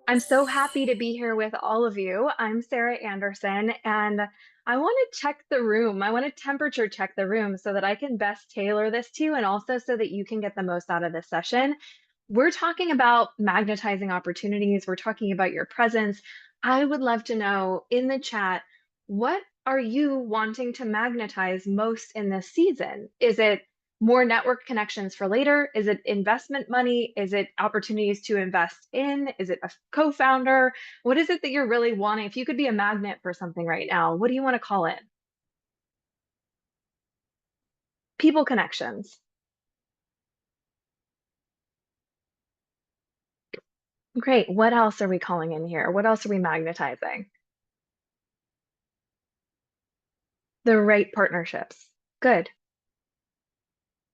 I'm so happy to be here with all of you. I'm Sara Anderson, and I want to check the room. I want to temperature check the room so that I can best tailor this to you and also so that you can get the most out of this session. We're talking about magnetizing opportunities. We're talking about your presence. I would love to know in the chat, what are you wanting to magnetize most in this season? Is it more network connections for later? Is it investment money? Is it opportunities to invest in? Is it a co-founder? What is it that you're really wanting? If you could be a magnet for something right now, what do you want to call it? People connections. Great. What else are we calling in here? What else are we magnetizing? The right partnerships. Good.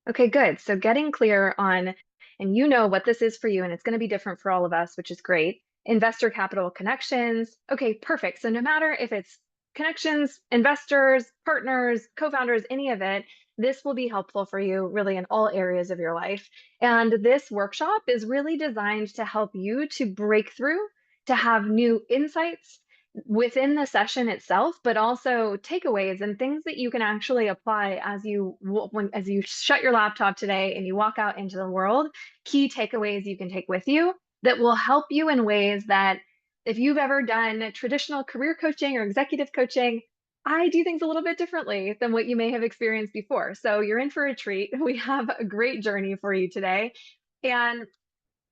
Okay, good. So getting clear on, and you know what this is for you, and it's going to be different for all of us, which is great. Investor capital connections. Okay, perfect. So no matter if it's connections, investors, partners, co-founders, any of it, this will be helpful for you really in all areas of your life. And this workshop is really designed to help you to break through, to have new insights within the session itself, but also takeaways and things that you can actually apply as you shut your laptop today and you walk out into the world, key takeaways you can take with you that will help you in ways that if you've ever done traditional career coaching or executive coaching, I do things a little bit differently than what you may have experienced before. So you're in for a treat. We have a great journey for you today. And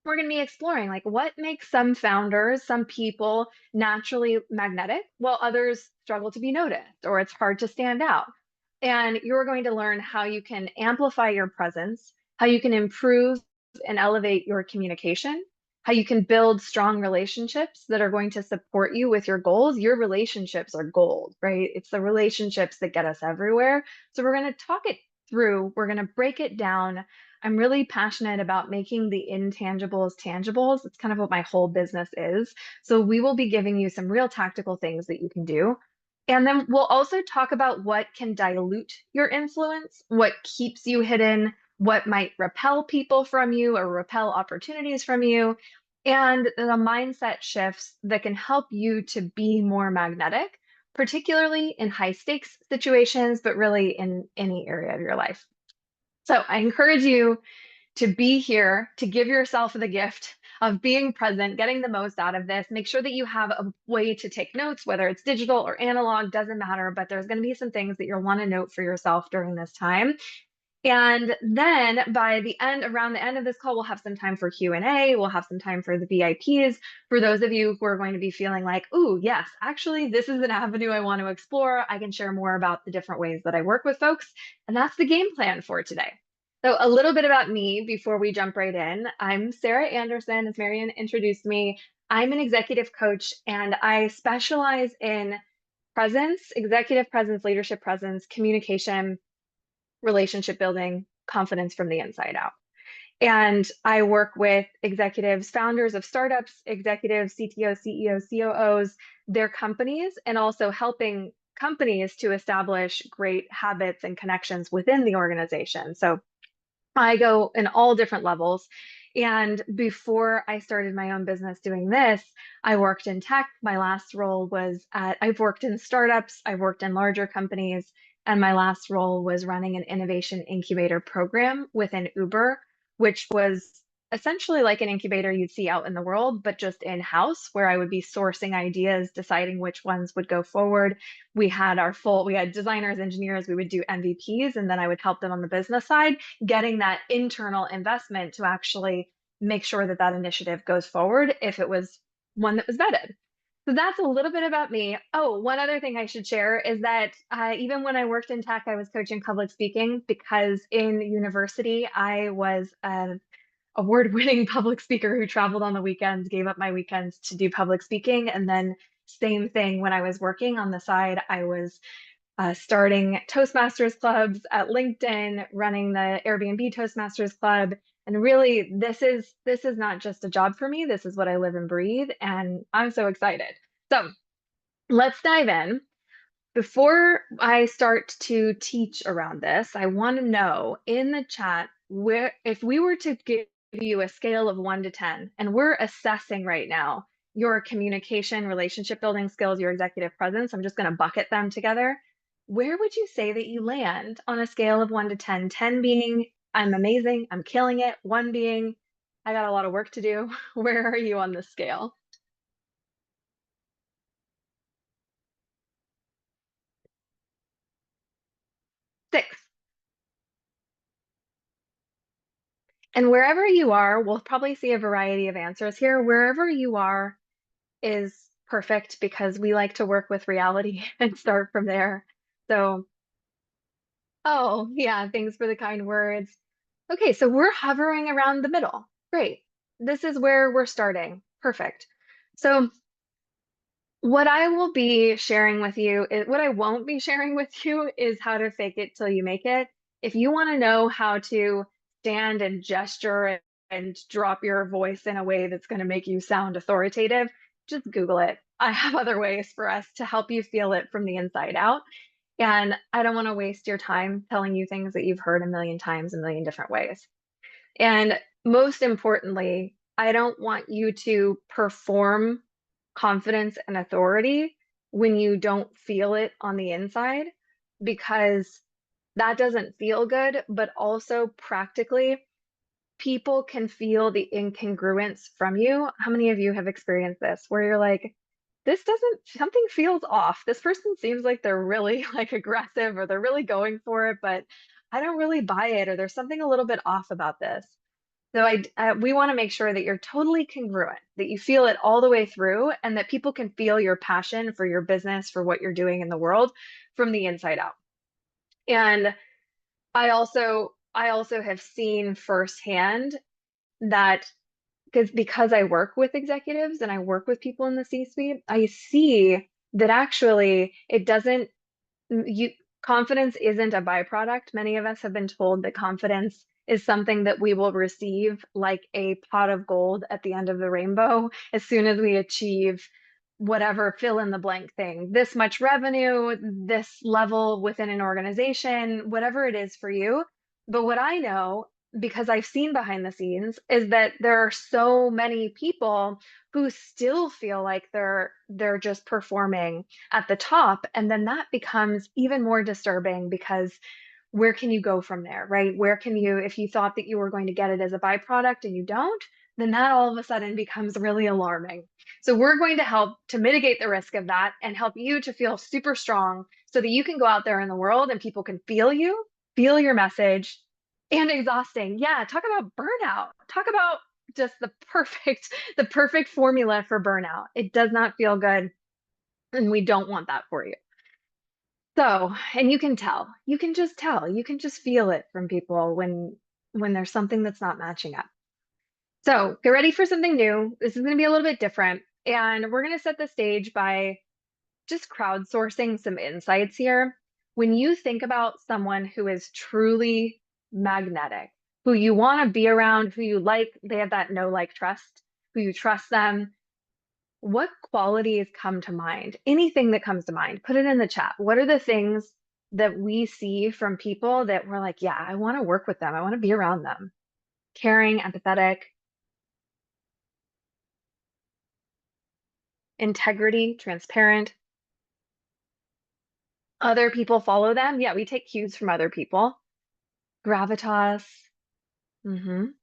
we're going to be exploring like what makes some founders, some people naturally magnetic, while others struggle to be noticed or it's hard to stand out. And you're going to learn how you can amplify your presence, how you can improve and elevate your communication, how you can build strong relationships that are going to support you with your goals. Your relationships are gold, right? It's the relationships that get us everywhere. So we're going to talk it through, we're going to break it down. I'm really passionate about making the intangibles tangibles. It's kind of what my whole business is. So we will be giving you some real tactical things that you can do. And then we'll also talk about what can dilute your influence, what keeps you hidden, what might repel people from you or repel opportunities from you, and the mindset shifts that can help you to be more magnetic, particularly in high stakes situations, but really in any area of your life. So I encourage you to be here, to give yourself the gift of being present, getting the most out of this. Make sure that you have a way to take notes, whether it's digital or analog, doesn't matter, but there's going to be some things that you'll want to note for yourself during this time. And then by the end, around the end of this call, we'll have some time for Q&A. We'll have some time for the VIPs. For those of you who are going to be feeling like, ooh, yes, actually, this is an avenue I want to explore. I can share more about the different ways that I work with folks. And that's the game plan for today. So a little bit about me before we jump right in. I'm Sara Anderson, as Marian introduced me. I'm an executive coach, and I specialize in presence, executive presence, leadership presence, communication, relationship building, confidence from the inside out. And I work with executives, founders of startups, executives, CTOs, CEOs, COOs, their companies, and also helping companies to establish great habits and connections within the organization. So I go in all different levels. And before I started my own business doing this, I worked in tech. My last role was I've worked in startups, I've worked in larger companies, and my last role was running an innovation incubator program within Uber, which was essentially like an incubator you'd see out in the world, but just in-house, where I would be sourcing ideas, deciding which ones would go forward. We had designers, engineers, we would do MVPs, and then I would help them on the business side getting that internal investment to actually make sure that that initiative goes forward if it was one that was vetted. So that's a little bit about me. Oh, one other thing I should share is that even when I worked in tech, I was coaching public speaking because in university, I was an award-winning public speaker who traveled on the weekends, gave up my weekends to do public speaking. And then same thing when I was working on the side, I was starting Toastmasters clubs at LinkedIn, running the Airbnb Toastmasters club. And really, this is not just a job for me. This is what I live and breathe, and I'm so excited. So let's dive in. Before I start to teach around this, I want to know in the chat where if we were to give you a scale of 1 to 10, and we're assessing right now your communication, relationship building skills, your executive presence. I'm just going to bucket them together. Where would you say that you land on a scale of 1 to 10? 10 being I'm amazing, I'm killing it, 1 being I got a lot of work to do. Where are you on the scale? 6. And wherever you are, we'll probably see a variety of answers here. Wherever you are is perfect because we like to work with reality and start from there. So, oh, yeah, thanks for the kind words. Okay, so we're hovering around the middle. Great. This is where we're starting. Perfect. So, what I will be sharing with you is what I won't be sharing with you is how to fake it till you make it. If you want to know how to stand and gesture and drop your voice in a way that's going to make you sound authoritative, just Google it. I have other ways for us to help you feel it from the inside out. And I don't want to waste your time telling you things that you've heard a million times, a million different ways. And most importantly, I don't want you to perform confidence and authority when you don't feel it on the inside, because that doesn't feel good. But also, practically, people can feel the incongruence from you. How many of you have experienced this where you're like, this doesn't, something feels off. This person seems like they're really like aggressive or they're really going for it, but I don't really buy it, or there's something a little bit off about this. So we want to make sure that you're totally congruent, that you feel it all the way through, and that people can feel your passion for your business, for what you're doing in the world from the inside out. And I also have seen firsthand that because I work with executives and I work with people in the C-suite, I see that actually it doesn't you confidence isn't a byproduct. Many of us have been told that confidence is something that we will receive like a pot of gold at the end of the rainbow as soon as we achieve whatever fill in the blank thing. This much revenue, this level within an organization, whatever it is for you. But what I know, because I've seen behind the scenes, is that there are so many people who still feel like they're just performing at the top, and then that becomes even more disturbing because where can you go from there, right? Where can you, if you thought that you were going to get it as a byproduct and you don't, then that all of a sudden becomes really alarming. So we're going to help to mitigate the risk of that and help you to feel super strong so that you can go out there in the world and people can feel you, feel your message. And exhausting. Yeah, talk about burnout. Talk about just the perfect formula for burnout. It does not feel good, and we don't want that for you. So, and you can tell. You can just tell. You can just feel it from people when there's something that's not matching up. So, get ready for something new. This is going to be a little bit different, and we're going to set the stage by just crowdsourcing some insights here. When you think about someone who is truly magnetic, who you want to be around, who you like, they have that know, like, trust, who you trust them, what qualities come to mind? Anything that comes to mind, put it in the chat. What are the things that we see from people that we're like, yeah, I want to work with them. I want to be around them. Caring, empathetic, integrity, transparent. Other people follow them. Yeah, we take cues from other people. Gravitas. Good.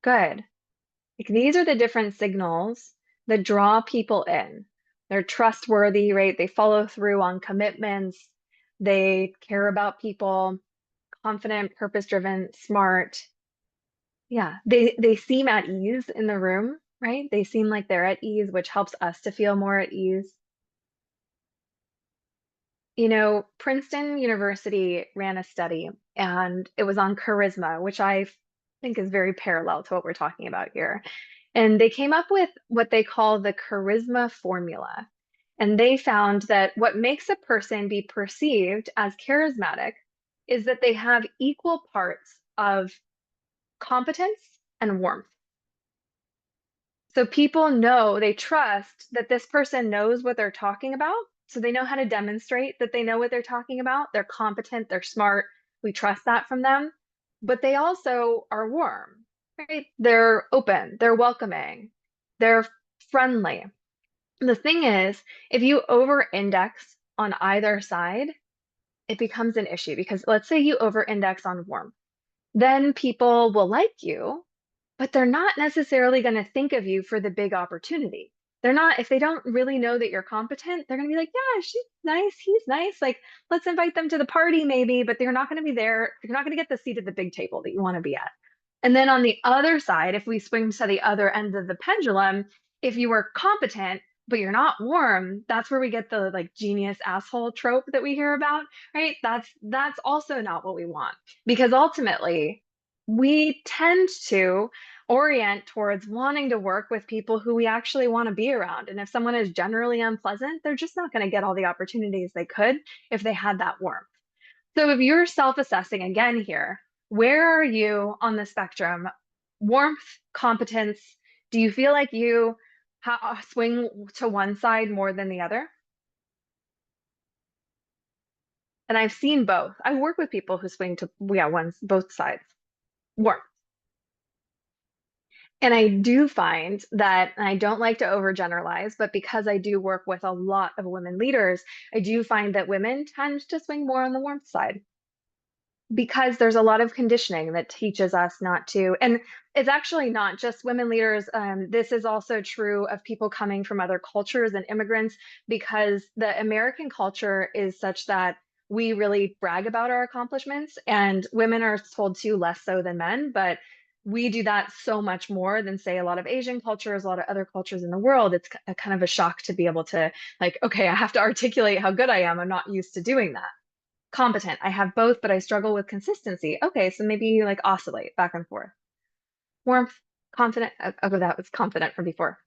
Like, these are the different signals that draw people in. They're trustworthy, right? They follow through on commitments. They care about people, confident, purpose-driven, smart. Yeah, they seem at ease in the room, right? They seem like they're at ease, which helps us to feel more at ease. You know, Princeton University ran a study and it was on charisma, which I think is very parallel to what we're talking about here. And they came up with what they call the charisma formula. And they found that what makes a person be perceived as charismatic is that they have equal parts of competence and warmth. So people know, they trust that this person knows what they're talking about. So they know how to demonstrate that they know what they're talking about. They're competent, they're smart. We trust that from them. But they also are warm. right? They're open, they're welcoming, they're friendly. The thing is, if you over-index on either side, it becomes an issue because let's say you over-index on warmth, then people will like you, but they're not necessarily going to think of you for the big opportunity. They're not, if they don't really know that you're competent, they're going to be like, yeah, she's nice, he's nice. Like, let's invite them to the party maybe, but they're not going to be there. You're not going to get the seat at the big table that you want to be at. And then on the other side, if we swing to the other end of the pendulum, if you were competent, but you're not warm, that's where we get the like genius asshole trope that we hear about, right? That's also not what we want because ultimately we tend to orient towards wanting to work with people who we actually want to be around. And if someone is generally unpleasant, they're just not going to get all the opportunities they could if they had that warmth. So if you're self-assessing again here, where are you on the spectrum? Warmth, competence, do you feel like you swing to one side more than the other? And I've seen both. I work with people who swing to, yeah, both sides. Warmth. And I do find that, and I don't like to overgeneralize, but because I do work with a lot of women leaders, I do find that women tend to swing more on the warmth side because there's a lot of conditioning that teaches us not to. And it's actually not just women leaders. This is also true of people coming from other cultures and immigrants, because the American culture is such that we really brag about our accomplishments, and women are told to less so than men. But we do that so much more than, say, a lot of Asian cultures, a lot of other cultures in the world. It's a kind of a shock to be able to, like, okay, I have to articulate how good I am. I'm not used to doing that. Competent. I have both, but I struggle with consistency. Okay, so maybe you like oscillate back and forth. Warmth, confident. Oh, that was confident from before.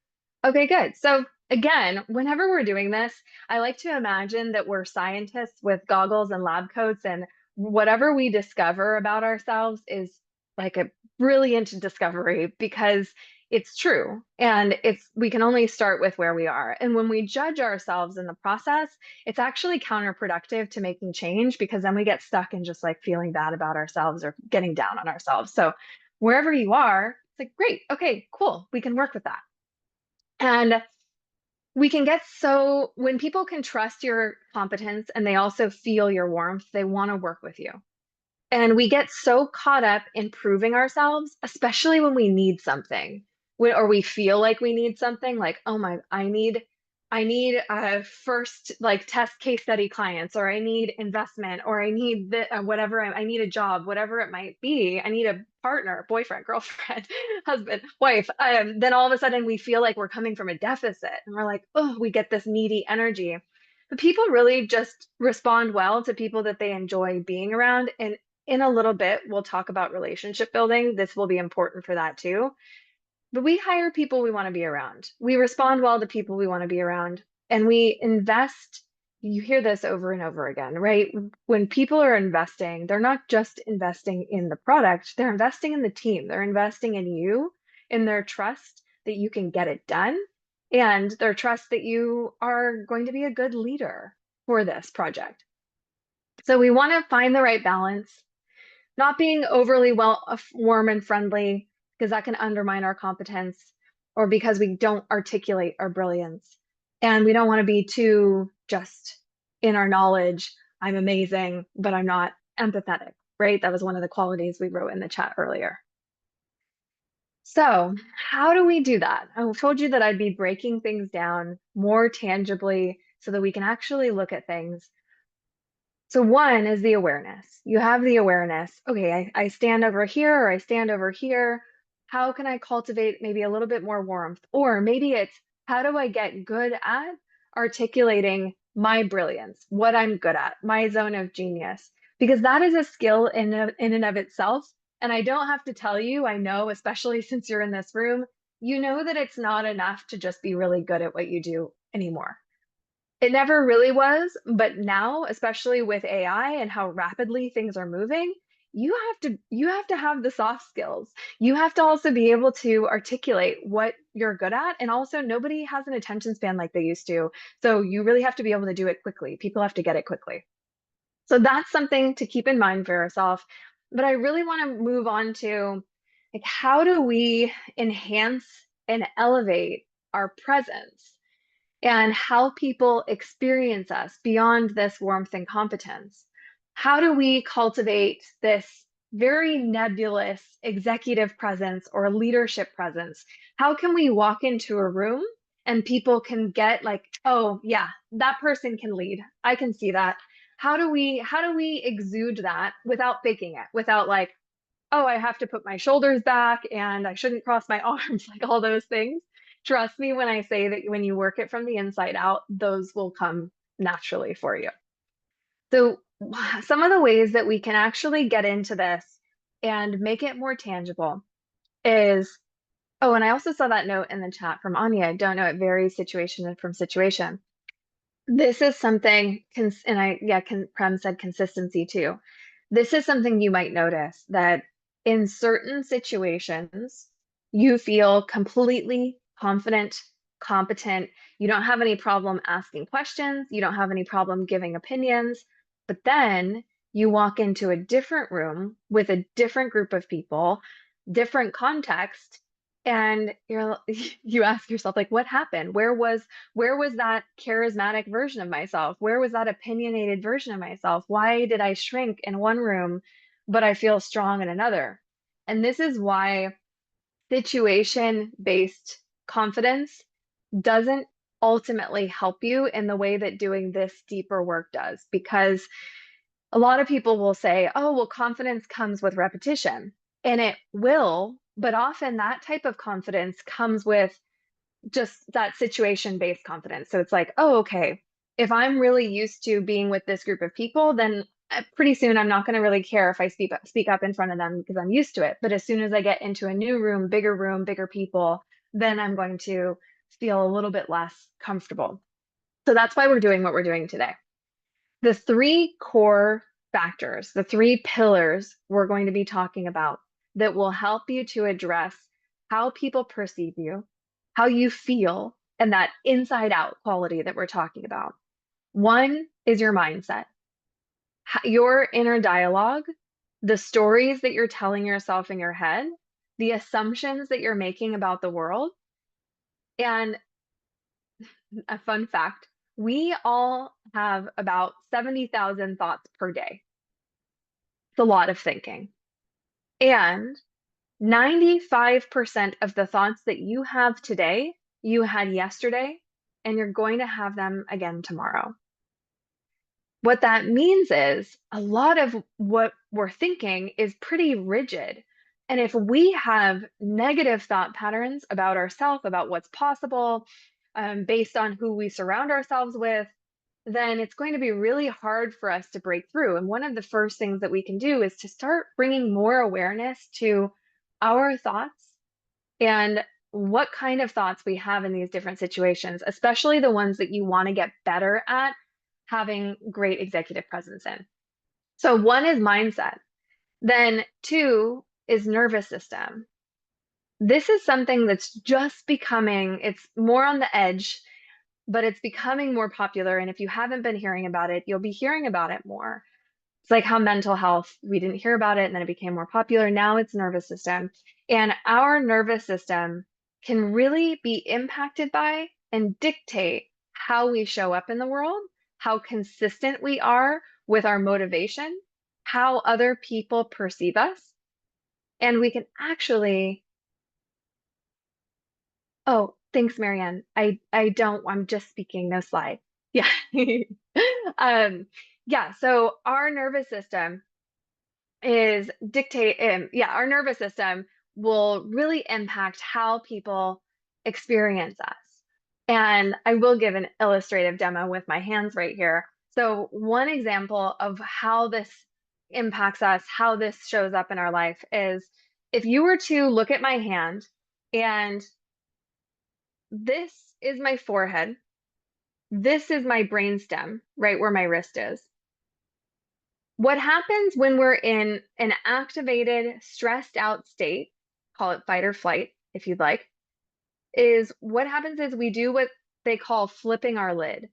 Okay, good. So again, whenever we're doing this, I like to imagine that we're scientists with goggles and lab coats, and whatever we discover about ourselves is like a brilliant discovery because it's true. And we can only start with where we are. And when we judge ourselves in the process, it's actually counterproductive to making change because then we get stuck in just like feeling bad about ourselves or getting down on ourselves. So wherever you are, it's like, great, okay, cool, we can work with that. And we can get so, when people can trust your competence and they also feel your warmth, they want to work with you. And we get so caught up in proving ourselves, especially when we need something, or we feel like we need something, like, oh my, I need first like test case study clients, or I need investment, or I need whatever, I need a job, whatever it might be. I need a partner, boyfriend, girlfriend, husband, wife. Then all of a sudden we feel like we're coming from a deficit and we're like, oh, we get this needy energy. But people really just respond well to people that they enjoy being around. And in a little bit, we'll talk about relationship building. This will be important for that too. But we hire people we want to be around. We respond well to people we want to be around. And we invest. You hear this over and over again, right? When people are investing, they're not just investing in the product, they're investing in the team. They're investing in you, in their trust that you can get it done, and their trust that you are going to be a good leader for this project. So we want to find the right balance, not being overly warm and friendly because that can undermine our competence, or because we don't articulate our brilliance. And we don't want to be too just in our knowledge. I'm amazing, but I'm not empathetic, right? That was one of the qualities we wrote in the chat earlier. So how do we do that? I told you that I'd be breaking things down more tangibly so that we can actually look at things. So one is the awareness. You have the awareness. Okay, I stand over here or I stand over here. How can I cultivate maybe a little bit more warmth? Or maybe it's, how do I get good at articulating my brilliance, what I'm good at, my zone of genius? Because that is a skill in and of itself. And I don't have to tell you, I know, especially since you're in this room, you know that it's not enough to just be really good at what you do anymore. It never really was, but now, especially with AI and how rapidly things are moving, you have to have the soft skills. You have to also be able to articulate what you're good at. And also nobody has an attention span like they used to. So you really have to be able to do it quickly. People have to get it quickly. So that's something to keep in mind for yourself. But I really want to move on to, Like, how do we enhance and elevate our presence and how people experience us beyond this warmth and competence? How do we cultivate this very nebulous executive presence or leadership presence? How can we walk into a room and people can get like, oh yeah, that person can lead. I can see that. How do we exude that without faking it, without like, oh, I have to put my shoulders back and I shouldn't cross my arms, like all those things. Trust me when I say that when you work it from the inside out, those will come naturally for you. So, some of the ways that we can actually get into this and make it more tangible is, oh, and I also saw that note in the chat from Anya. I don't know, it varies situation from situation. This is something, and Prem said consistency too. This is something you might notice that in certain situations, you feel completely confident, competent. You don't have any problem asking questions. You don't have any problem giving opinions. But then you walk into a different room with a different group of people, different context, and you ask yourself, like, what happened? Where was that charismatic version of myself? Where was that opinionated version of myself? Why did I shrink in one room, but I feel strong in another? And this is why situation-based confidence doesn't ultimately help you in the way that doing this deeper work does, because a lot of people will say, oh, well, confidence comes with repetition. And it will, but often that type of confidence comes with just that situation-based confidence. So it's like, oh, okay, if I'm really used to being with this group of people, then pretty soon I'm not going to really care if I speak up in front of them because I'm used to it. But as soon as I get into a new room, bigger people, then I'm going to feel a little bit less comfortable. So that's why we're doing what we're doing today. The three core factors, the three pillars we're going to be talking about that will help you to address how people perceive you, how you feel, and that inside out quality that we're talking about. One is your mindset, your inner dialogue, the stories that you're telling yourself in your head, the assumptions that you're making about the world. And a fun fact, we all have about 70,000 thoughts per day. It's a lot of thinking. And 95% of the thoughts that you have today, you had yesterday, and you're going to have them again tomorrow. What that means is a lot of what we're thinking is pretty rigid. And if we have negative thought patterns about ourselves, about what's possible, based on who we surround ourselves with, then it's going to be really hard for us to break through. And one of the first things that we can do is to start bringing more awareness to our thoughts and what kind of thoughts we have in these different situations, especially the ones that you want to get better at having great executive presence in. So one is mindset. Then two is nervous system. This is something that's just becoming, it's more on the edge, but it's becoming more popular. And if you haven't been hearing about it, you'll be hearing about it more. It's like how mental health, we didn't hear about it and then it became more popular. Now it's nervous system. And our nervous system can really be impacted by and dictate how we show up in the world, how consistent we are with our motivation, how other people perceive us. And we can actually, oh, thanks, Marianne. I'm just speaking, no slide. Yeah. Yeah, so our nervous system our nervous system will really impact how people experience us. And I will give an illustrative demo with my hands right here. So one example of how this impacts us, how this shows up in our life is if you were to look at my hand, and this is my forehead, this is my brainstem, right where my wrist is. What happens when we're in an activated, stressed out state, call it fight or flight if you'd like, is what happens is we do what they call flipping our lid.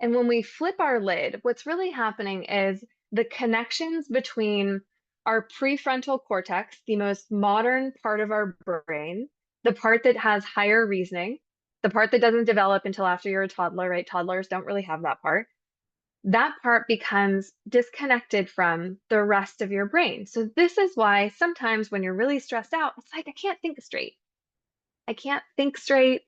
And when we flip our lid, what's really happening is the connections between our prefrontal cortex, the most modern part of our brain, the part that has higher reasoning, the part that doesn't develop until after you're a toddler, right? Toddlers don't really have that part becomes disconnected from the rest of your brain. So this is why sometimes when you're really stressed out, it's like, I can't think straight. I can't think straight.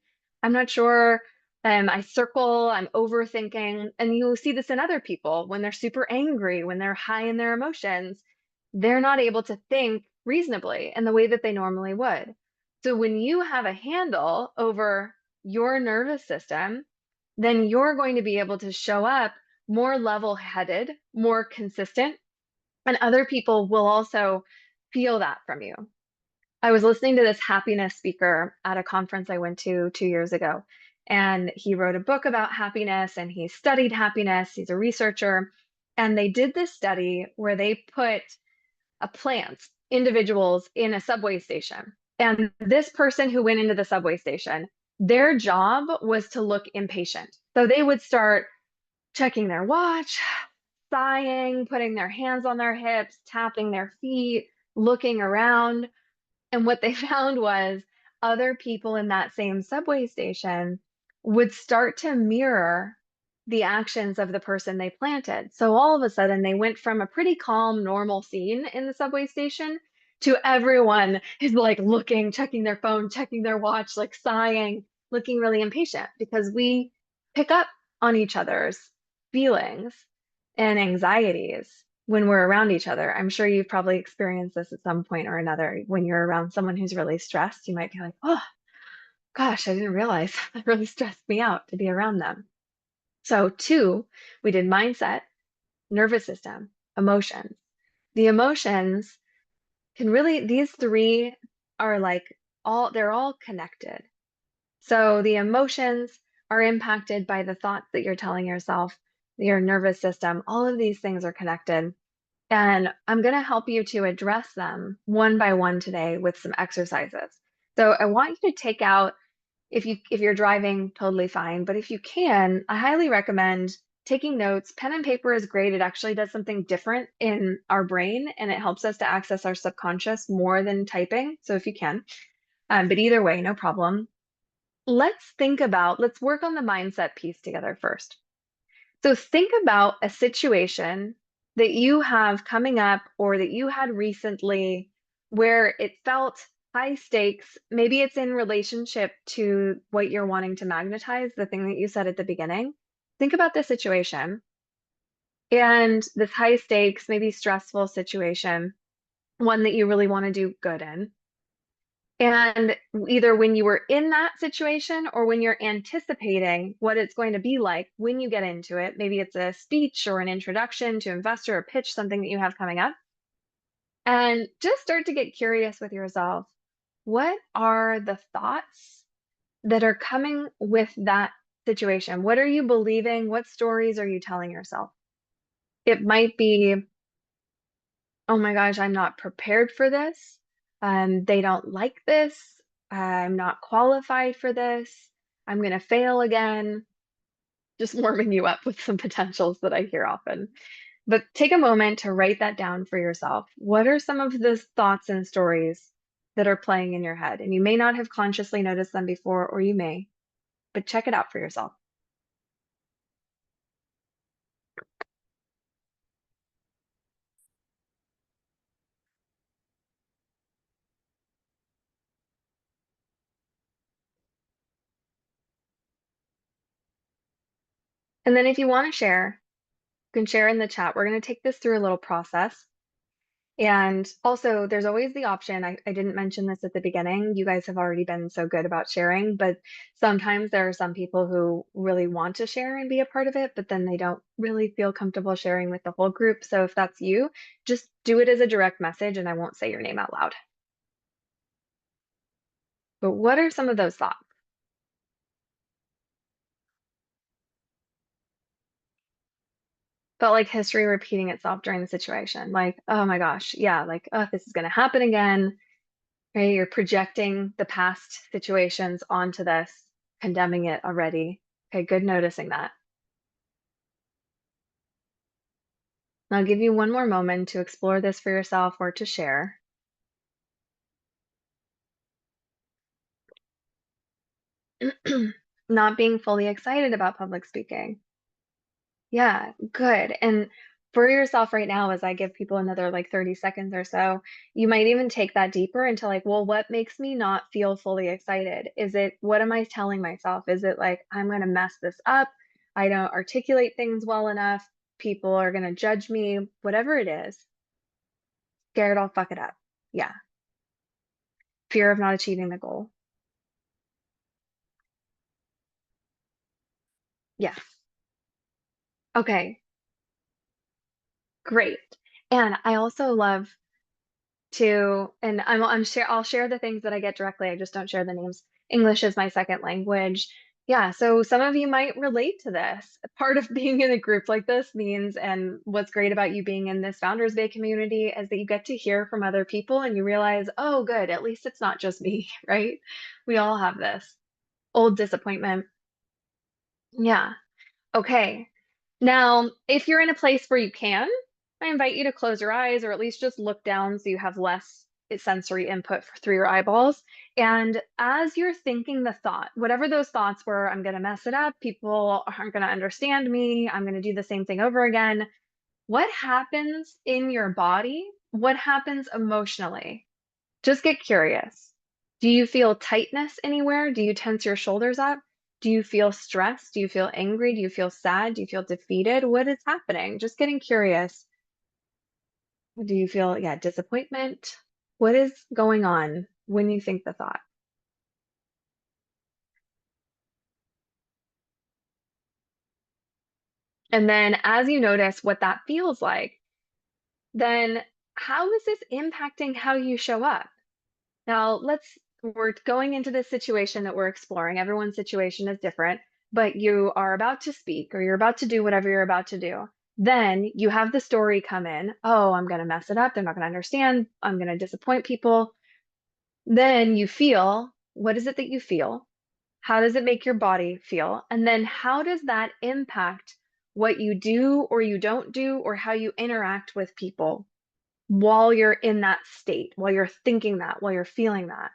I'm not sure. I circle, I'm overthinking. And you see this in other people when they're super angry, when they're high in their emotions, they're not able to think reasonably in the way that they normally would. So when you have a handle over your nervous system, then you're going to be able to show up more level-headed, more consistent, and other people will also feel that from you. I was listening to this happiness speaker at a conference I went to 2 years ago, and he wrote a book about happiness and he studied happiness. He's a researcher. And they did this study where they put a plants, individuals in a subway station. And this person who went into the subway station, their job was to look impatient. So they would start checking their watch, sighing, putting their hands on their hips, tapping their feet, looking around. And what they found was other people in that same subway station would start to mirror the actions of the person they planted. So all of a sudden, they went from a pretty calm, normal scene in the subway station to everyone is like looking, checking their phone, checking their watch, like sighing, looking really impatient because we pick up on each other's feelings and anxieties when we're around each other. I'm sure you've probably experienced this at some point or another. When you're around someone who's really stressed, you might be like, oh, gosh, I didn't realize that really stressed me out to be around them. So, two, we did mindset, nervous system, emotions. The emotions can really, these three are like they're all connected. So, the emotions are impacted by the thoughts that you're telling yourself, your nervous system, all of these things are connected. And I'm going to help you to address them one by one today with some exercises. So I want you to take out, if you're driving, totally fine, but if you can, I highly recommend taking notes. Pen and paper is great. It actually does something different in our brain and it helps us to access our subconscious more than typing. So if you can, but either way, no problem. Let's work on the mindset piece together first. So think about a situation that you have coming up or that you had recently where it felt high stakes. Maybe it's in relationship to what you're wanting to magnetize, the thing that you said at the beginning. Think about the situation and this high stakes, maybe stressful situation, one that you really want to do good in. And either when you were in that situation or when you're anticipating what it's going to be like when you get into it, maybe it's a speech or an introduction to investor or pitch, something that you have coming up, and just start to get curious with yourself. What are the thoughts that are coming with that situation? What are you believing? What stories are you telling yourself? It might be, oh my gosh, I'm not prepared for this. They don't like this. I'm not qualified for this. I'm going to fail again. Just warming you up with some potentials that I hear often. But take a moment to write that down for yourself. What are some of the thoughts and stories that are playing in your head? And you may not have consciously noticed them before, or you may, but check it out for yourself. And then if you want to share, you can share in the chat. We're going to take this through a little process. And also, there's always the option. I didn't mention this at the beginning. You guys have already been so good about sharing, but sometimes there are some people who really want to share and be a part of it, but then they don't really feel comfortable sharing with the whole group. So if that's you, just do it as a direct message and I won't say your name out loud. But what are some of those thoughts? Felt like history repeating itself during the situation. Like, oh my gosh, yeah, like, oh, this is going to happen again. Right? You're projecting the past situations onto this, condemning it already. Okay, good noticing that. I'll give you one more moment to explore this for yourself or to share. Not being fully excited about public speaking. Yeah, good. And for yourself right now, as I give people another like 30 seconds or so, you might even take that deeper into like, well, what makes me not feel fully excited? Is it what am I telling myself? Is it like, I'm going to mess this up? I don't articulate things well enough. People are going to judge me, whatever it is, scared I'll fuck it up. Yeah. Fear of not achieving the goal. Yeah. Okay. Great. And I also love and I'll share the things that I get directly. I just don't share the names. English is my second language. Yeah, so some of you might relate to this. Part of being in a group like this means, and what's great about you being in this Founders Day community is that you get to hear from other people and you realize, oh, good, at least it's not just me, right? We all have this old disappointment. Yeah. Okay. Now, if you're in a place where you can, I invite you to close your eyes or at least just look down so you have less sensory input through your eyeballs. And as you're thinking the thought, whatever those thoughts were, I'm going to mess it up, people aren't going to understand me, I'm going to do the same thing over again. What happens in your body? What happens emotionally? Just get curious. Do you feel tightness anywhere? Do you tense your shoulders up? Do you feel stressed? Do you feel angry? Do you feel sad? Do you feel defeated? What is happening? Just getting curious. Do you feel, yeah, disappointment? What is going on when you think the thought? And then as you notice what that feels like, then how is this impacting how you show up? Now, we're going into this situation that we're exploring. Everyone's situation is different, but you are about to speak or you're about to do whatever you're about to do. Then you have the story come in. Oh, I'm going to mess it up. They're not going to understand. I'm going to disappoint people. Then you feel, what is it that you feel? How does it make your body feel? And then how does that impact what you do or you don't do or how you interact with people while you're in that state, while you're thinking that, while you're feeling that?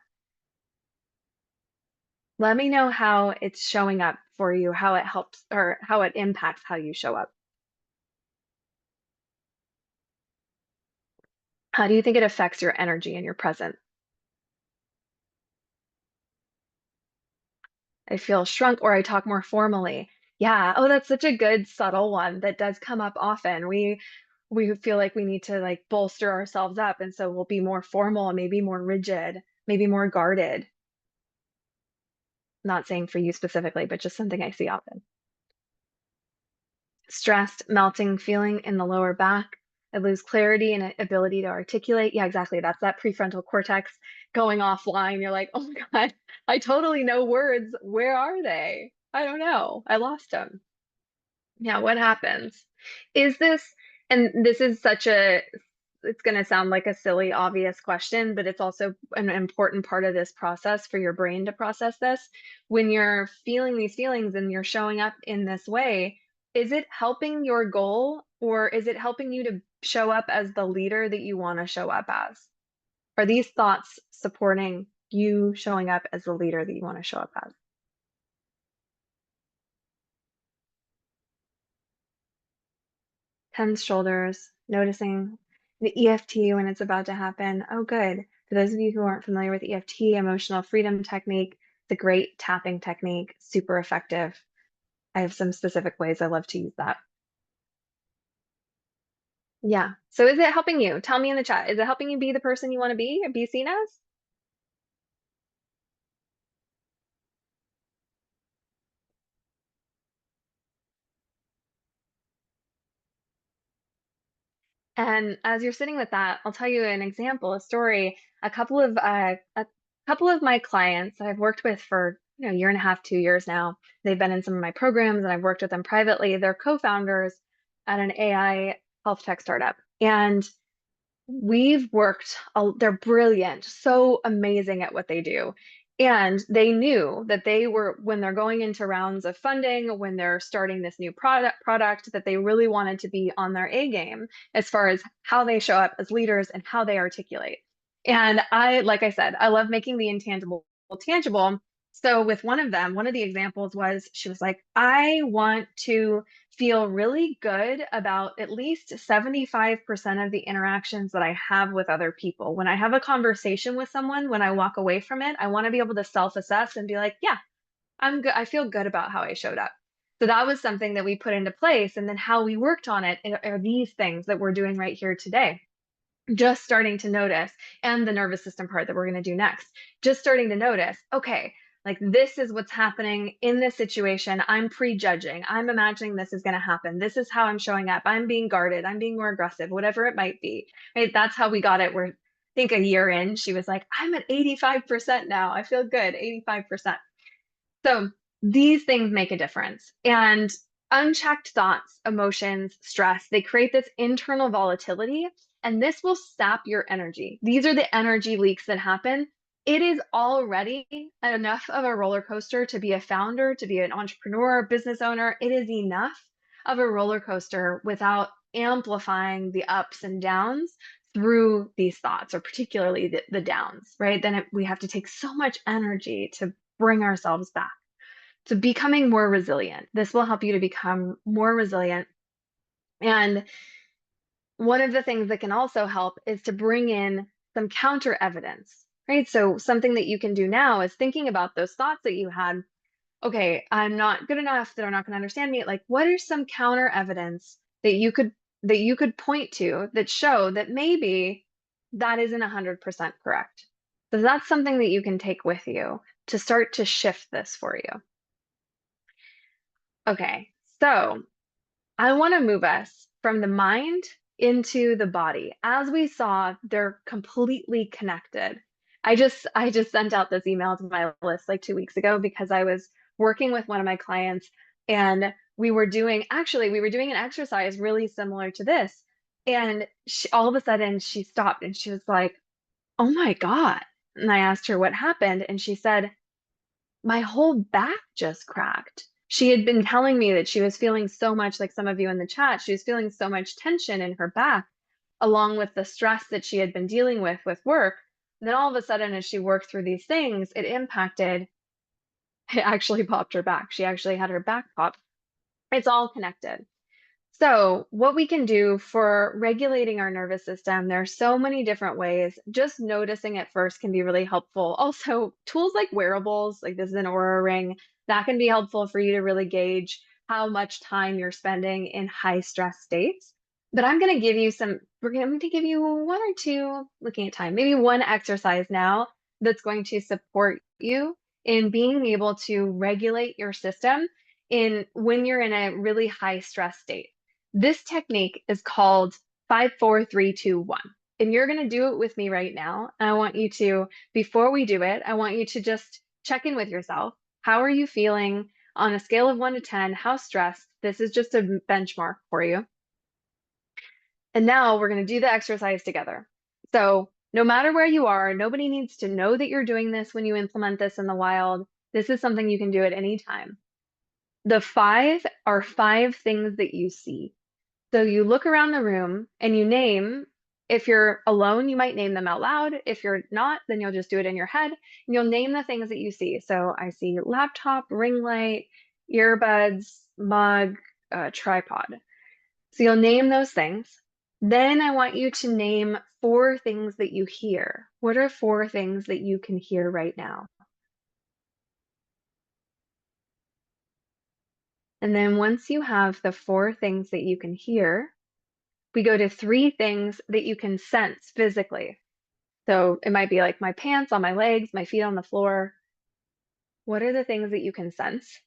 Let me know how it's showing up for you, how it helps or how it impacts how you show up. How do you think it affects your energy and your present? I feel shrunk or I talk more formally. Yeah. Oh, that's such a good subtle one that does come up often. We feel like we need to like bolster ourselves up, and so we'll be more formal, maybe more rigid, maybe more guarded. Not saying for you specifically, but just something I see often. Stressed, melting feeling in the lower back. I lose clarity and ability to articulate. Yeah, exactly. That's that prefrontal cortex going offline. You're like, oh my God, I totally know words. Where are they? I don't know. I lost them. Yeah, what happens? Is this, and this is such a, it's going to sound like a silly, obvious question, but it's also an important part of this process for your brain to process this. When you're feeling these feelings and you're showing up in this way, is it helping your goal or is it helping you to show up as the leader that you want to show up as? Are these thoughts supporting you showing up as the leader that you want to show up as? Tense shoulders, noticing the EFT when it's about to happen. Oh, good. For those of you who aren't familiar with EFT, emotional freedom technique, it's a great tapping technique, super effective. I have some specific ways I love to use that. Yeah. So is it helping you? Tell me in the chat. Is it helping you be the person you want to be and be seen as? And as you're sitting with that, I'll tell you an example, a story. A couple of my clients I've worked with for a year and a half, 2 years now. They've been in some of my programs, and I've worked with them privately. They're co-founders at an AI health tech startup, and we've worked. They're brilliant, so amazing at what they do. And they knew that when they're going into rounds of funding, when they're starting this new product, that they really wanted to be on their A game as far as how they show up as leaders and how they articulate. And like I said, I love making the intangible tangible. So with one of them, one of the examples was she was like, I want to feel really good about at least 75% of the interactions that I have with other people. When I have a conversation with someone, when I walk away from it, I want to be able to self-assess and be like, yeah, I'm good. I feel good about how I showed up. So that was something that we put into place. And then how we worked on it are these things that we're doing right here today. Just starting to notice, and the nervous system part that we're going to do next, just starting to notice, okay, like this is what's happening in this situation. I'm prejudging. I'm imagining this is going to happen. This is how I'm showing up. I'm being guarded. I'm being more aggressive, whatever it might be. Right? That's how we got it. We're, I think a year in, she was like, I'm at 85% now. I feel good, 85%. So these things make a difference. And unchecked thoughts, emotions, stress, they create this internal volatility, and this will sap your energy. These are the energy leaks that happen. It is already enough of a roller coaster to be a founder, to be an entrepreneur, business owner. It is enough of a roller coaster without amplifying the ups and downs through these thoughts, or particularly the downs, right? Then we have to take so much energy to bring ourselves back. So becoming more resilient. This will help you to become more resilient. And one of the things that can also help is to bring in some counter evidence, right? So something that you can do now is thinking about those thoughts that you had. Okay, I'm not good enough, they're not going to understand me. Like, what is some counter evidence that you could point to that show that maybe that isn't 100% correct? So that's something that you can take with you to start to shift this for you. Okay, so I want to move us from the mind into the body. As we saw, they're completely connected. I just sent out this email to my list like 2 weeks ago because I was working with one of my clients, and we were doing an exercise really similar to this. And all of a sudden she stopped and she was like, "Oh my God." And I asked her what happened, and she said, my whole back just cracked. She had been telling me that she was feeling so much, like some of you in the chat, she was feeling so much tension in her back, along with the stress that she had been dealing with work. And then all of a sudden, as she worked through these things, it actually popped her back. She actually had her back pop. It's all connected. So, what we can do for regulating our nervous system, there are so many different ways. Just noticing at first can be really helpful. Also, tools like wearables, like this is an Aura ring, that can be helpful for you to really gauge how much time you're spending in high stress states. But I'm going to give you one or two, looking at time, maybe one exercise now that's going to support you in being able to regulate your system in when you're in a really high stress state. This technique is called 5, 4, 3, 2, 1. And you're going to do it with me right now. I want you to, before we do it, I want you to just check in with yourself. How are you feeling on a scale of 1 to 10? How stressed? This is just a benchmark for you. And now we're going to do the exercise together. So no matter where you are, nobody needs to know that you're doing this when you implement this in the wild. This is something you can do at any time. The 5 are 5 things that you see. So you look around the room and you name, if you're alone, you might name them out loud. If you're not, then you'll just do it in your head and you'll name the things that you see. So I see laptop, ring light, earbuds, mug, tripod. So you'll name those things. Then I want you to name 4 things that you hear. What are 4 things that you can hear right now? And then once you have the 4 things that you can hear, we go to 3 things that you can sense physically. So it might be like my pants on my legs, my feet on the floor. What are the things that you can sense?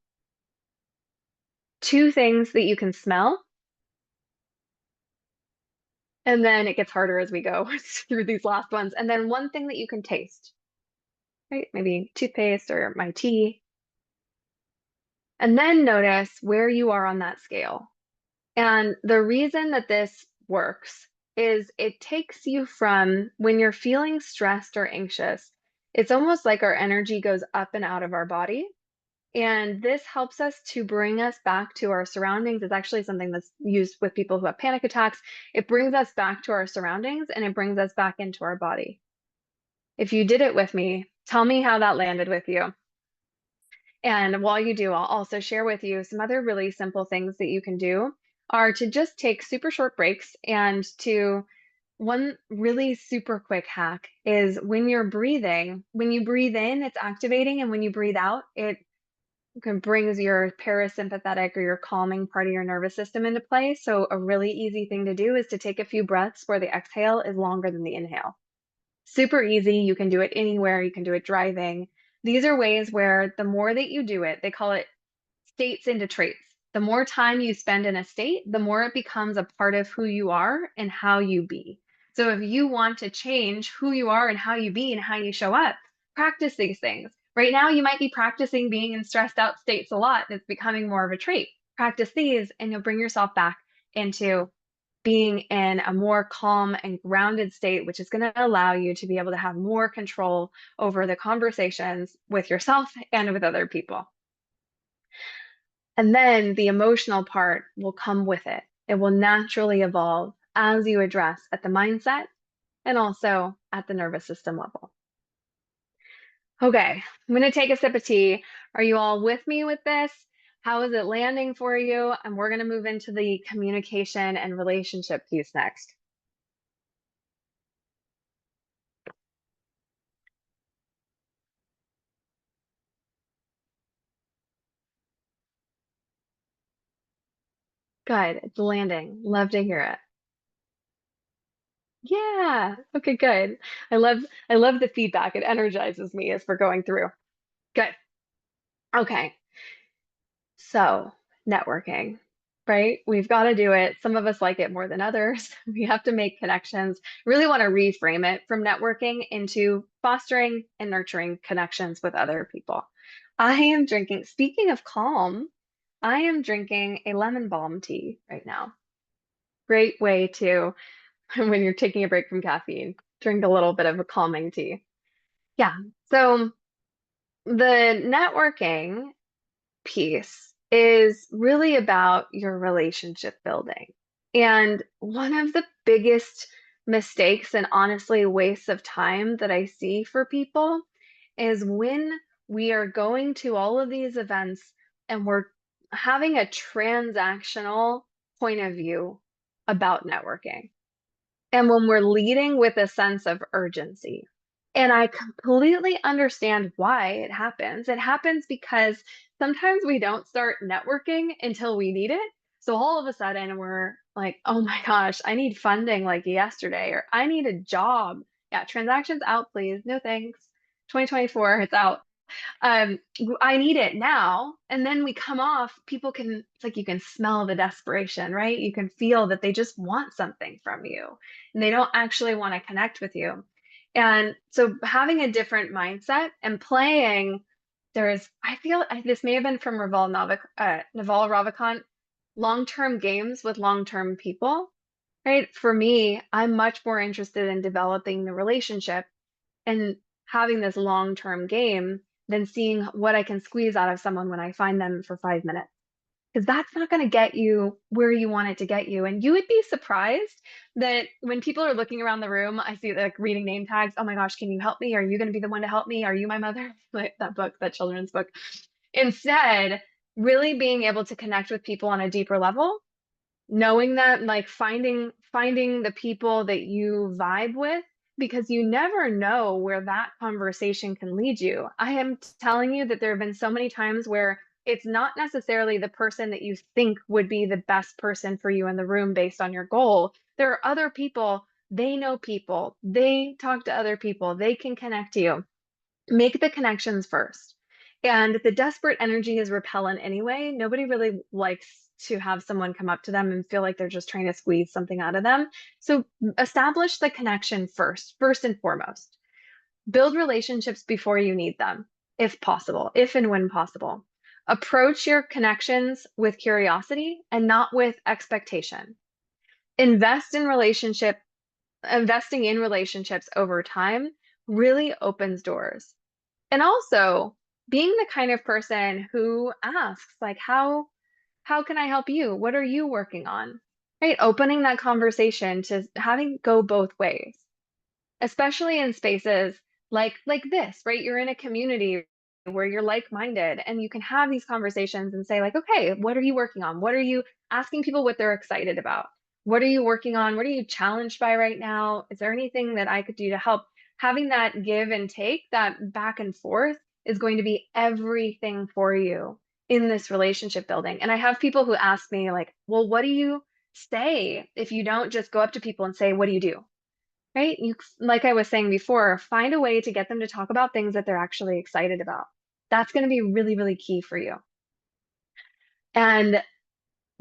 2 things that you can smell. And then it gets harder as we go through these last ones. And then 1 thing that you can taste, right? Maybe toothpaste or my tea. And then notice where you are on that scale. And the reason that this works is it takes you from when you're feeling stressed or anxious, It's almost like our energy goes up and out of our body. And this helps us to bring us back to our surroundings. It's actually something that's used with people who have panic attacks. It brings us back to our surroundings and it brings us back into our body. If you did it with me, tell me how that landed with you. And while you do, I'll also share with you some other really simple things that you can do are to just take super short breaks and to one really super quick hack is when you're breathing, when you breathe in, it's activating, and when you breathe out, it brings your parasympathetic or your calming part of your nervous system into play. So a really easy thing to do is to take a few breaths where the exhale is longer than the inhale. Super easy. You can do it anywhere. You can do it driving. These are ways where the more that you do it, they call it states into traits. The more time you spend in a state, the more it becomes a part of who you are and how you be. So if you want to change who you are and how you be and how you show up, practice these things. Right now, you might be practicing being in stressed out states a lot. And it's becoming more of a trait. Practice these, and you'll bring yourself back into being in a more calm and grounded state, which is going to allow you to be able to have more control over the conversations with yourself and with other people. And then the emotional part will come with it. It will naturally evolve as you address at the mindset and also at the nervous system level. Okay, I'm going to take a sip of tea. Are you all with me with this? How is it landing for you? And we're going to move into the communication and relationship piece next. Good. It's landing. Love to hear it. Yeah. Okay, good. I love the feedback. It energizes me as we're going through. Good. Okay. So, networking, right? We've got to do it. Some of us like it more than others. We have to make connections. Really want to reframe it from networking into fostering and nurturing connections with other people. I am drinking, speaking of calm, I am drinking a lemon balm tea right now. Great way to, when you're taking a break from caffeine, drink a little bit of a calming tea. Yeah. So the networking piece is really about your relationship building. And one of the biggest mistakes and honestly wastes of time that I see for people is when we are going to all of these events and we're having a transactional point of view about networking. And when we're leading with a sense of urgency. And I completely understand why it happens. It happens because sometimes we don't start networking until we need it. So all of a sudden we're like, oh my gosh, I need funding like yesterday, or I need a job. Yeah, transactions out, please. No thanks. 2024, it's out. I need it now. And then we come off, people can, it's like you can smell the desperation, right? You can feel that they just want something from you and they don't actually want to connect with you. And so having a different mindset and playing, I feel this may have been from Naval Ravikant, long-term games with long-term people, right? For me, I'm much more interested in developing the relationship and having this long-term game than seeing what I can squeeze out of someone when I find them for 5 minutes. Because that's not going to get you where you want it to get you. And you would be surprised that when people are looking around the room, I see like reading name tags. Oh my gosh, can you help me? Are you going to be the one to help me? Are you my mother? Like that book, that children's book. Instead, really being able to connect with people on a deeper level, knowing that, like finding the people that you vibe with, because you never know where that conversation can lead you. I am telling you that there have been so many times where it's not necessarily the person that you think would be the best person for you in the room based on your goal. There are other people, they talk to other people, they can connect you. Make the connections first. And the desperate energy is repellent anyway. Nobody really likes to have someone come up to them and feel like they're just trying to squeeze something out of them. So establish the connection first and foremost. Build relationships before you need them, if possible, if and when possible. Approach your connections with curiosity and not with expectation. Invest in relationship Investing in relationships over time really opens doors. And also being the kind of person who asks, like, how can I help you? What are you working on? Right? Opening that conversation to having go both ways, especially in spaces like this, right? You're in a community where you're like-minded and you can have these conversations and say like, okay, what are you working on? What are you asking people what they're excited about? What are you working on? What are you challenged by right now? Is there anything that I could do to help? Having that give and take, that back and forth is going to be everything for you in this relationship building. And I have people who ask me like, well, what do you say if you don't just go up to people and say, what do you do? Right? You, like I was saying before, find a way to get them to talk about things that they're actually excited about. That's going to be really, really key for you. And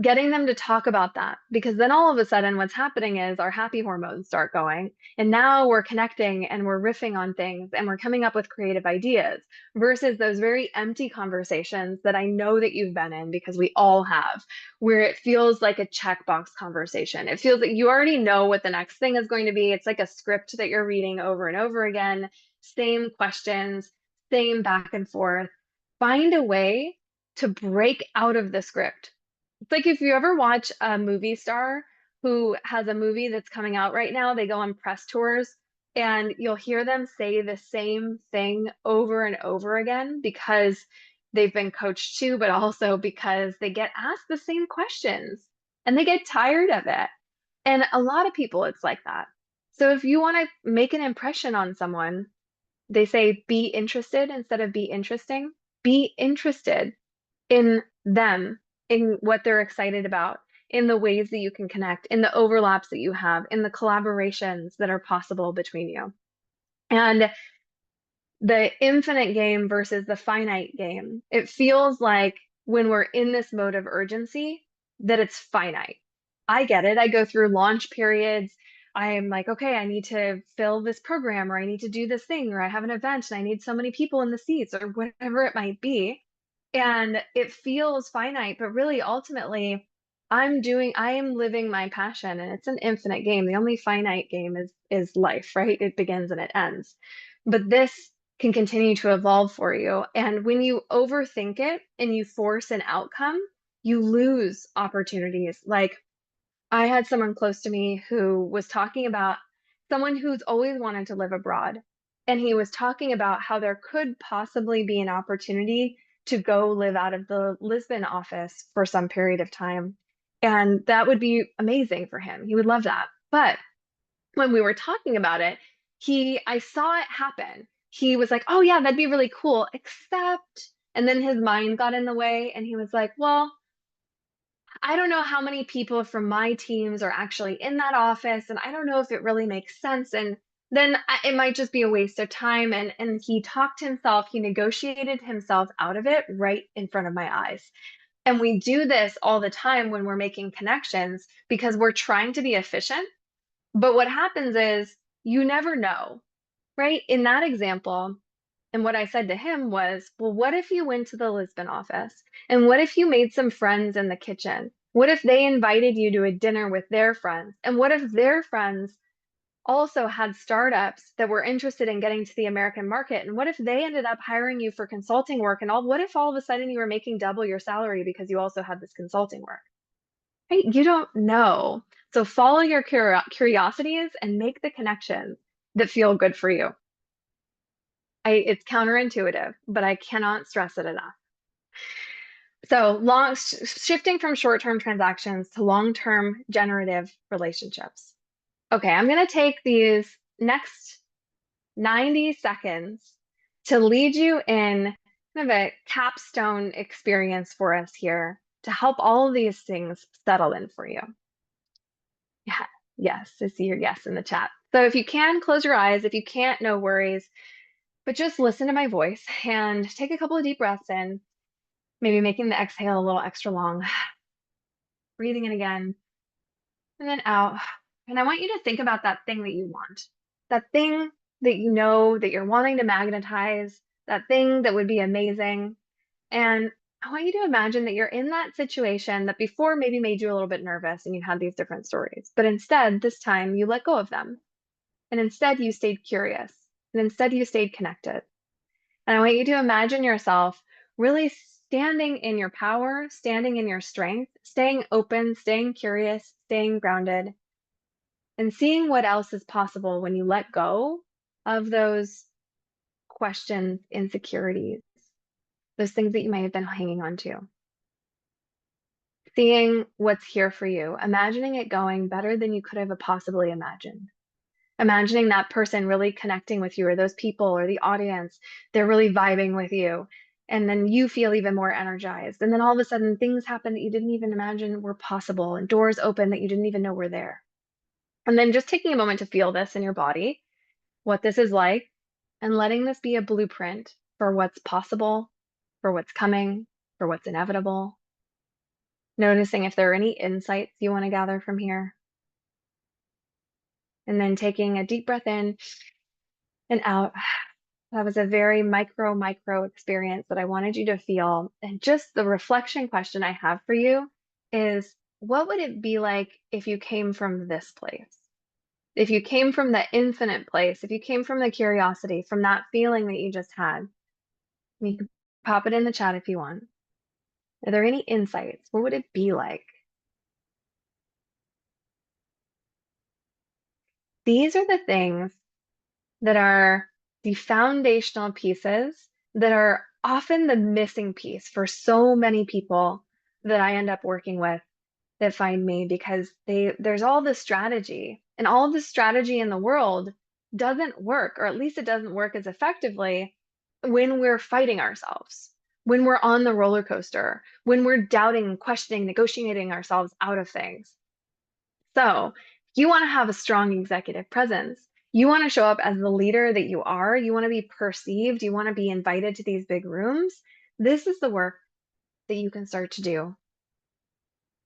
getting them to talk about that, because then all of a sudden what's happening is our happy hormones start going, and now we're connecting and we're riffing on things and we're coming up with creative ideas versus those very empty conversations that I know that you've been in, because we all have, where it feels like a checkbox conversation. It feels like you already know what the next thing is going to be. It's like a script that you're reading over and over again, same questions, same back and forth. Find a way to break out of the script. It's like if you ever watch a movie star who has a movie that's coming out right now, they go on press tours and you'll hear them say the same thing over and over again because they've been coached to, but also because they get asked the same questions and they get tired of it. And a lot of people, it's like that. So if you want to make an impression on someone, they say be interested instead of be interesting. Be interested in them, in what they're excited about, in the ways that you can connect, in the overlaps that you have, in the collaborations that are possible between you. And the infinite game versus the finite game, it feels like when we're in this mode of urgency, that it's finite. I get it. I go through launch periods. I'm like, okay, I need to fill this program, or I need to do this thing, or I have an event and I need so many people in the seats, or whatever it might be. And it feels finite, but really ultimately, I am living my passion, and it's an infinite game. The only finite game is life, right? It begins and it ends. But this can continue to evolve for you. And when you overthink it and you force an outcome, you lose opportunities. Like I had someone close to me who was talking about someone who's always wanted to live abroad. And he was talking about how there could possibly be an opportunity to go live out of the Lisbon office for some period of time. And that would be amazing for him. He would love that. But when we were talking about it, I saw it happen. He was like, "Oh yeah, that'd be really cool," except, and then his mind got in the way and he was like, "Well, I don't know how many people from my teams are actually in that office, and I don't know if it really makes sense. And then it might just be a waste of time." And he talked himself, he negotiated himself out of it right in front of my eyes. And we do this all the time when we're making connections because we're trying to be efficient. But what happens is you never know, right? In that example, and what I said to him was, well, what if you went to the Lisbon office? And what if you made some friends in the kitchen? What if they invited you to a dinner with their friends? And what if their friends also had startups that were interested in getting to the American market? And what if they ended up hiring you for consulting work? And what if all of a sudden you were making double your salary because you also had this consulting work? Right? You don't know. So follow your curiosities and make the connections that feel good for you. It's counterintuitive, but I cannot stress it enough. So shifting from short-term transactions to long-term generative relationships. Okay, I'm going to take these next 90 seconds to lead you in kind of a capstone experience for us here to help all of these things settle in for you. Yeah, yes, I see your yes in the chat. So if you can, close your eyes. If you can't, no worries. But just listen to my voice and take a couple of deep breaths in, maybe making the exhale a little extra long. Breathing in again and then out. And I want you to think about that thing that you want, that thing that you know that you're wanting to magnetize, that thing that would be amazing. And I want you to imagine that you're in that situation that before maybe made you a little bit nervous and you had these different stories. But instead, this time you let go of them. And instead, you stayed curious. And instead, you stayed connected. And I want you to imagine yourself really standing in your power, standing in your strength, staying open, staying curious, staying grounded, and seeing what else is possible when you let go of those questions, insecurities, those things that you may have been hanging on to. Seeing what's here for you, imagining it going better than you could have possibly imagined. Imagining that person really connecting with you, or those people or the audience, they're really vibing with you. And then you feel even more energized. And then all of a sudden, things happen that you didn't even imagine were possible, and doors open that you didn't even know were there. And then just taking a moment to feel this in your body, what this is like, and letting this be a blueprint for what's possible, for what's coming, for what's inevitable. Noticing if there are any insights you want to gather from here. And then taking a deep breath in and out. That was a very micro experience that I wanted you to feel. And just the reflection question I have for you is, what would it be like if you came from this place? If you came from the infinite place, if you came from the curiosity, from that feeling that you just had, you can pop it in the chat if you want. Are there any insights? What would it be like? These are the things that are the foundational pieces that are often the missing piece for so many people that I end up working with that find me, because there's all this strategy, and all the strategy in the world doesn't work, or at least it doesn't work as effectively when we're fighting ourselves, when we're on the roller coaster, when we're doubting, questioning, negotiating ourselves out of things. So you want to have a strong executive presence. You want to show up as the leader that you are. You want to be perceived. You want to be invited to these big rooms. This is the work that you can start to do.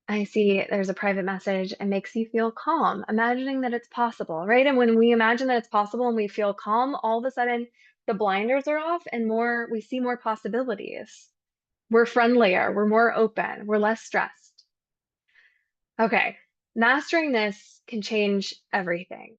I see there's a private message. It makes you feel calm, imagining that it's possible, right? And when we imagine that it's possible and we feel calm, all of a sudden the blinders are off and we see more possibilities. We're friendlier, we're more open, we're less stressed. Okay, mastering this can change everything.